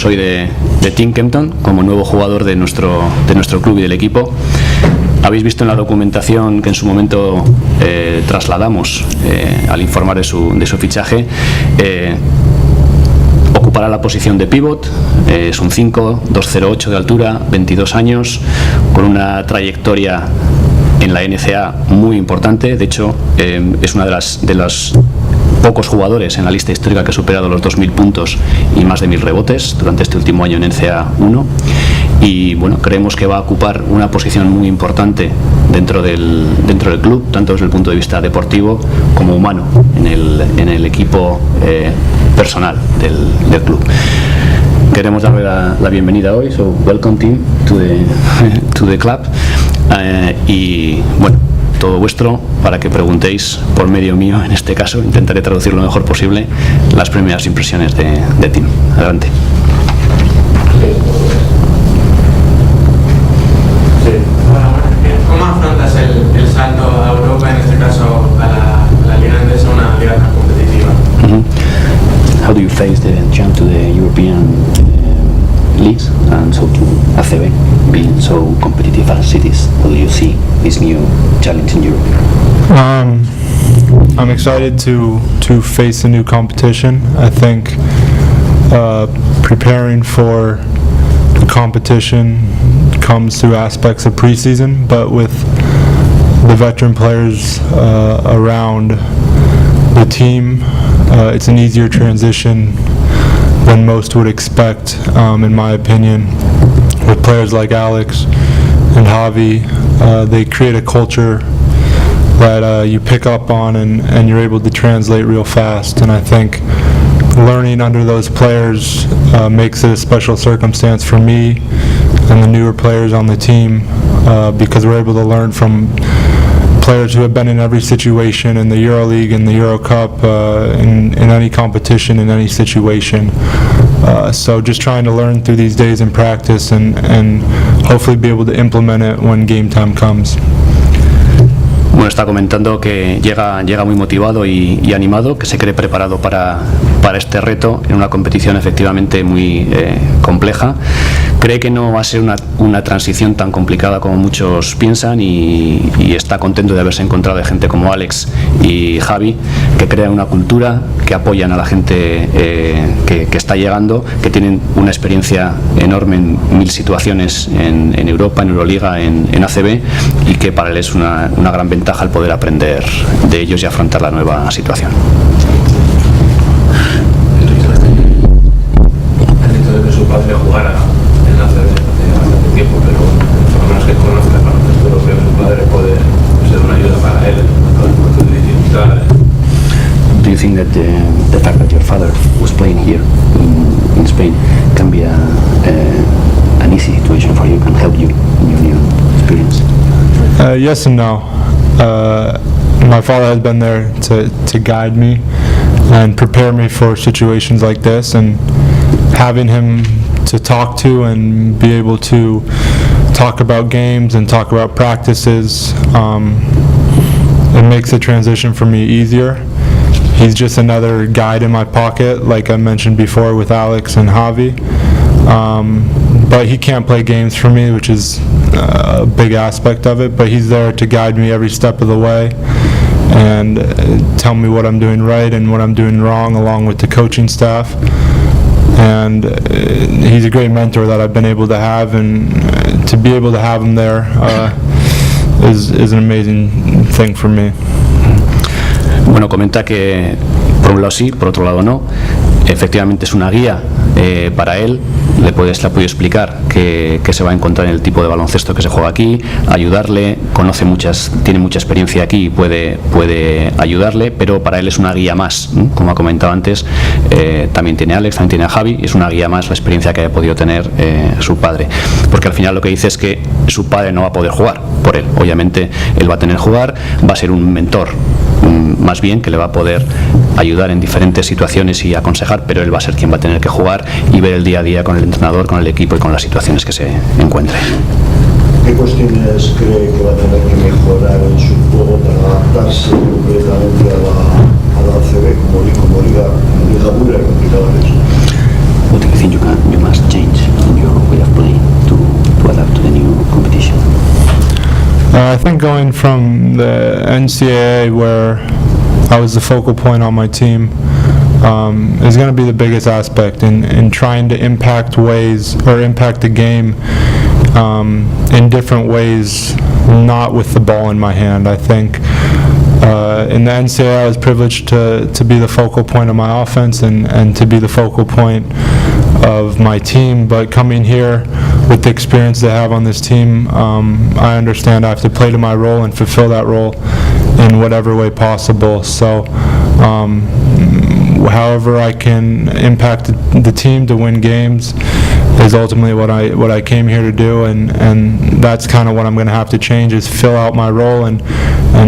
hoy de Tim Kempton como nuevo jugador de nuestro club y del equipo. Habéis visto en la documentación que en su momento trasladamos al informar de su fichaje. Ocupará la posición de pívot, es un 5, 2,08 de altura, 22 años, con una trayectoria en la NCAA muy importante. De hecho, es una de los pocos jugadores en la lista histórica que ha superado los 2.000 puntos y más de 1.000 rebotes durante este último año en NCAA 1. Y bueno, creemos que va a ocupar una posición muy importante dentro del club, tanto desde el punto de vista deportivo como humano, en el equipo personal del club. Queremos darle la bienvenida hoy, so welcome Tim to the club, y bueno, todo vuestro para que preguntéis por medio mío, en este caso intentaré traducir lo mejor posible las primeras impresiones de Tim. Adelante. ¿Cómo afrontas el salto a Europa, en este caso a la liga andesa, una liga tan competitiva? How do you face the jump to the European leagues and so to ACB, being so competitive as it is? How do you see this new challenge in Europe? I'm excited to face a new competition. I think preparing for the competition comes through aspects of preseason, but with the veteran players around the team, it's an easier transition than most would expect, in my opinion. With players like Alex and Javi, they create a culture that you pick up on and you're able to translate real fast, and I think learning under those players makes it a special circumstance for me and the newer players on the team, because we're able to learn from players who have been in every situation, in the EuroLeague, in the Euro Cup, in any competition, in any situation. So just trying to learn through these days in practice and hopefully be able to implement it when game time comes. Bueno, está comentando que llega muy motivado y animado, que se cree preparado para este reto en una competición efectivamente muy compleja. Cree que no va a ser una transición tan complicada como muchos piensan y está contento de haberse encontrado de gente como Alex y Javi, que crean una cultura, que apoyan a la gente que está llegando, que tienen una experiencia enorme en 1000 situaciones en Europa, en Euroliga, en ACB, y que para él es una gran ventaja al poder aprender de ellos y afrontar la nueva situación. Han dicho de que su padre jugara en ACB hace bastante tiempo, pero por lo menos que conozca el baloncesto europeo, su padre puede ser una ayuda para él con sus dificultades. Do you think that the fact that your father was playing here in Spain can be an easy situation for you, can help you in your new experience? Yes and no. My father has been there to guide me and prepare me for situations like this, and having him to talk to and be able to talk about games and talk about practices, it makes the transition for me easier. He's just another guide in my pocket, like I mentioned before with Alex and Javi. But he can't play games for me, which is a big aspect of it, but he's there to guide me every step of the way and tell me what I'm doing right and what I'm doing wrong, along with the coaching staff. And he's a great mentor that I've been able to have, and to be able to have him there is an amazing thing for me. Bueno, comenta que por un lado sí, por otro lado no. Efectivamente es una guía para él, le ha podido explicar que se va a encontrar en el tipo de baloncesto que se juega aquí, ayudarle, tiene mucha experiencia aquí y puede ayudarle, pero para él es una guía más, como ha comentado antes. También tiene a Alex, también tiene a Javi, y es una guía más la experiencia que haya podido tener su padre, porque al final lo que dice es que su padre no va a poder jugar por él. Obviamente él va a tener que jugar, va a ser un mentor más bien, que le va a poder ayudar en diferentes situaciones y aconsejar, pero él va a ser quien va a tener que jugar y ver el día a día con el entrenador, con el equipo y con las situaciones que se encuentre. ¿Qué cuestiones cree que va a tener que mejorar en su juego para adaptarse completamente a la ACB como liga dura y complicada de eso? What do you think you must I think going from the NCAA, where I was the focal point on my team, is going to be the biggest aspect in trying to impact the game in different ways, not with the ball in my hand. I think in the NCAA I was privileged to be the focal point of my offense and to be the focal point of my team, but coming here with the experience they have on this team, I understand I have to play to my role and fulfill that role in whatever way possible. So however I can impact the team to win games is ultimately what I came here to do, and that's kind of what I'm going to have to change, is fill out my role and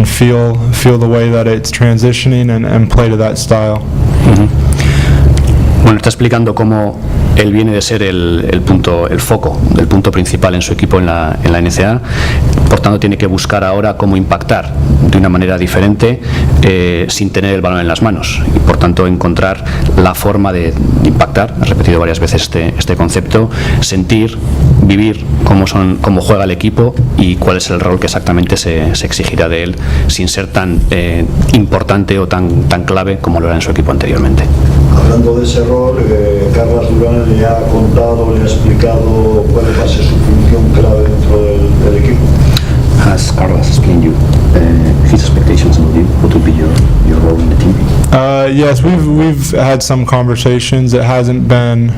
feel the way that it's transitioning and play to that style. Bueno, está explicando cómo él viene de ser el foco, el punto principal en su equipo en la NCAA, por tanto tiene que buscar ahora cómo impactar de una manera diferente sin tener el balón en las manos, y por tanto encontrar la forma de impactar. He repetido varias veces este concepto: sentir, vivir cómo juega el equipo y cuál es el rol que exactamente se exigirá de él, sin ser tan importante o tan clave como lo era en su equipo anteriormente. Hablando de ese rol, Carlos Durán le ha contado, le ha explicado cuál va a ser su función clave dentro del equipo. Has Carlos explained you his expectations of you? What will be your role in the team? Yes, we've had some conversations. It hasn't been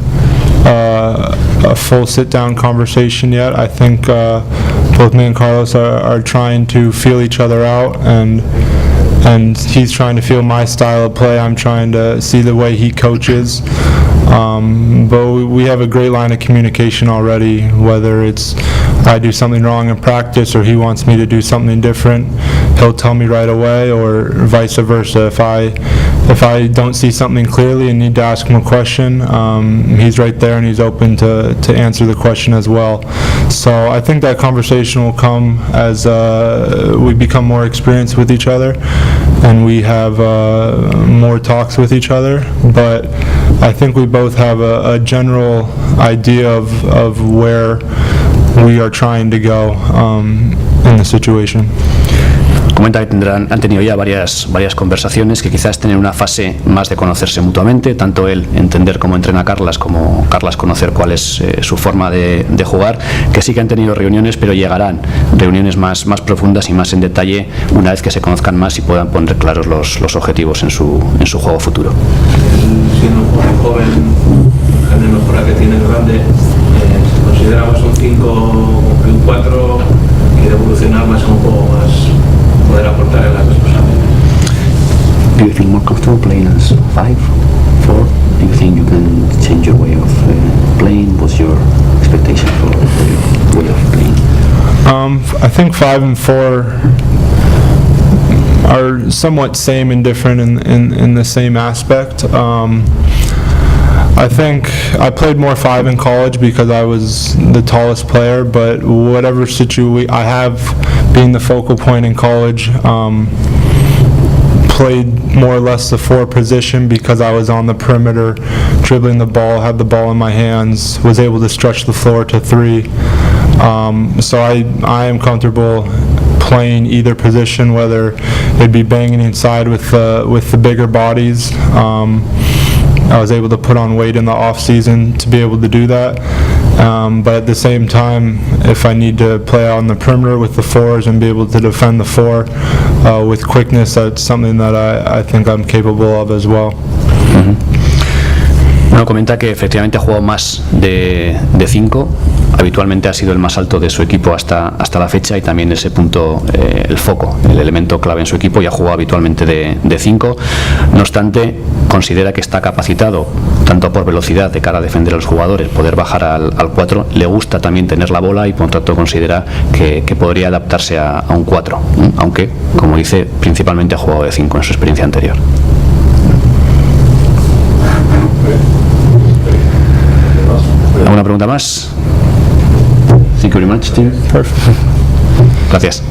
a full sit-down conversation yet. I think both me and Carlos are trying to feel each other out, and he's trying to feel my style of play. I'm trying to see the way he coaches. But we have a great line of communication already, whether it's I do something wrong in practice or he wants me to do something different, he'll tell me right away, or vice versa. If I don't see something clearly and need to ask him a question, he's right there and he's open to answer the question as well. So I think that conversation will come as we become more experienced with each other and we have more talks with each other. But I think we both have a general idea of where we are trying to go in the situation. Comenta que han tenido ya varias conversaciones que quizás estén en una fase más de conocerse mutuamente, tanto él entender cómo entrena a Carlas como Carlas conocer cuál es su forma de jugar, que sí que han tenido reuniones, pero llegarán reuniones más profundas y más en detalle una vez que se conozcan más y puedan poner claros los objetivos en su juego futuro. Siendo un joven, la mejora que tiene grande, si consideramos un 5 o un 4, quiere evolucionar más un poco más, poder aportar en las dos cosas. Do you feel more comfortable playing as 5, 4? Do you think you can change your way of playing? What's your expectation for your way of playing? I think 5 and 4 are somewhat same and different in the same aspect. I think I played more 5 in college because I was the tallest player, but whatever situation I have, being the focal point in college, played more or less the 4 position because I was on the perimeter, dribbling the ball, had the ball in my hands, was able to stretch the floor to 3. So I am comfortable playing either position, whether it'd be banging inside with the bigger bodies. I was able to put on weight in the off season to be able to do that. But at the same time, if I need to play out on the perimeter with the 4s and be able to defend the 4 with quickness, that's something that I think I'm capable of as well. Bueno, comenta que efectivamente ha jugado más de 5, habitualmente ha sido el más alto de su equipo hasta la fecha, y también ese punto, el foco, el elemento clave en su equipo, y ha jugado habitualmente de 5. No obstante, considera que está capacitado tanto por velocidad de cara a defender a los jugadores, poder bajar al 4, le gusta también tener la bola y por tanto considera que podría adaptarse a un 4, aunque, como dice, principalmente ha jugado de 5 en su experiencia anterior. ¿Alguna pregunta más? Thank you very much, Tim. Perfect. Gracias.